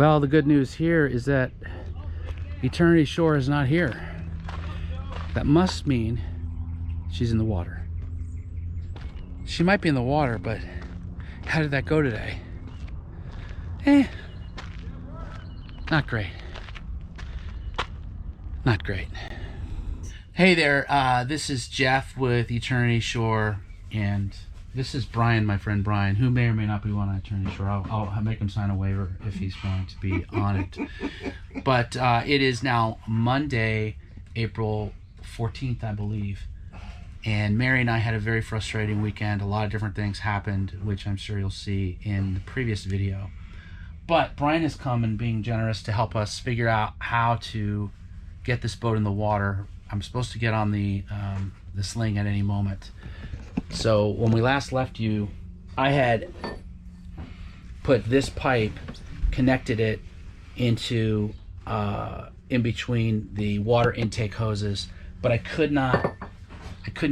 Well, the good news here is that Eternity Shore is not here. That must mean she's in the water. She might be in the water, but how did that go today? Not great. Not great. Hey there, this is Jeff with Eternity Shore, and this is Brian, my friend Brian, who may or may not be on Eternity Shore. I'll make him sign a waiver if he's going to be on it. But it is now Monday, April 14th, I believe. And Mary and I had a very frustrating weekend. A lot of different things happened, which I'm sure you'll see in the previous video. But Brian has come and being generous to help us figure out how to get this boat in the water. I'm supposed to get on the sling at any moment. So when we last left you, I had put this pipe, connected it into in between the water intake hoses, but I couldn't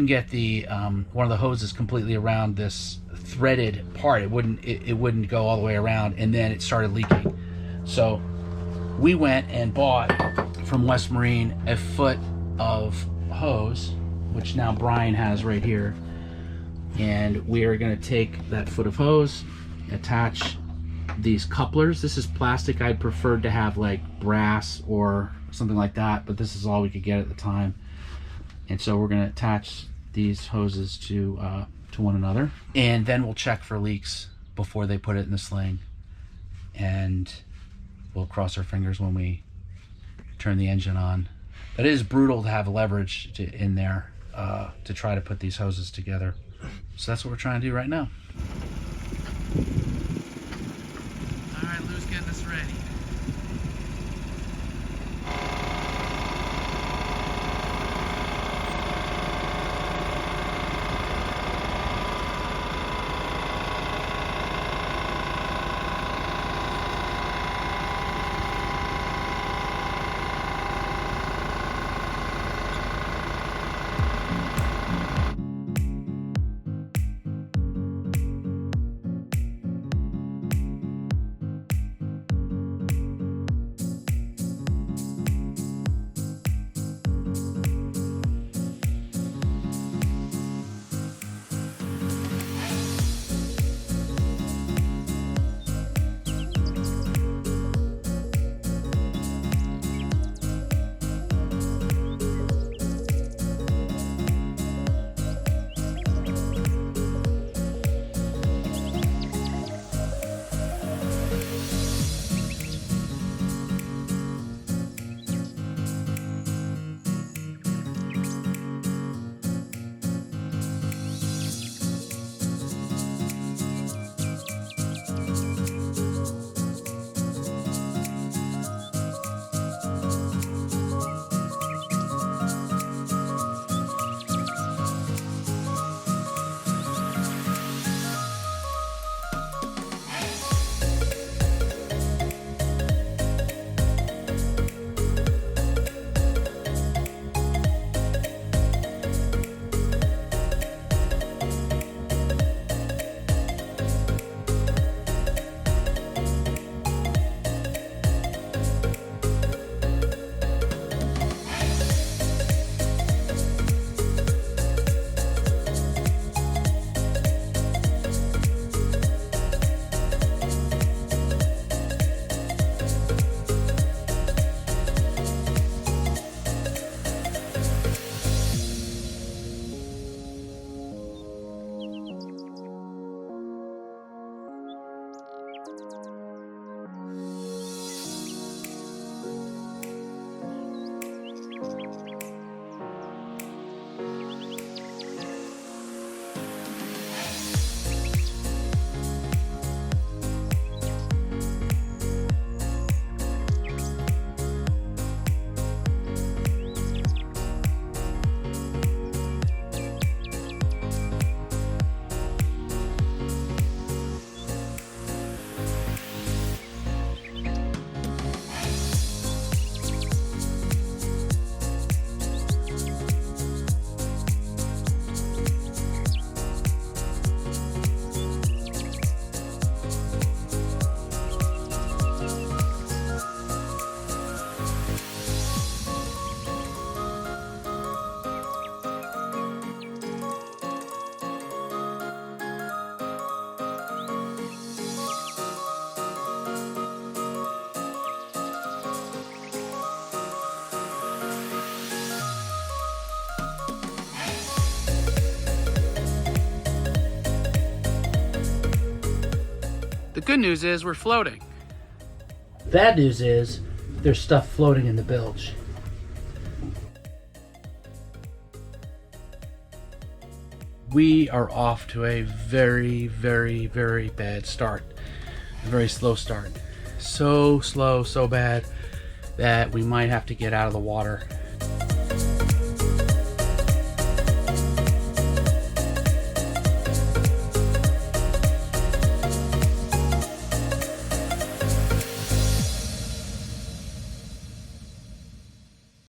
get the one of the hoses completely around this threaded part. It wouldn't go all the way around, and then it started leaking. So we went and bought from West Marine a foot of hose, which now Brian has right here, and we are going to take that foot of hose, attach these couplers. This is plastic. I'd preferred to have like brass or something like that, but this is all we could get at the time. And so we're going to attach these hoses to one another, and then we'll check for leaks before they put it in the sling, and we'll cross our fingers when we turn the engine on. But it is brutal to have leverage in there to try to put these hoses together. So that's what we're trying to do right now. All right, Lou's getting us ready. The good news is we're floating. Bad news is there's stuff floating in the bilge. We are off to a very, very, very bad start. A very slow start. So slow, so bad that we might have to get out of the water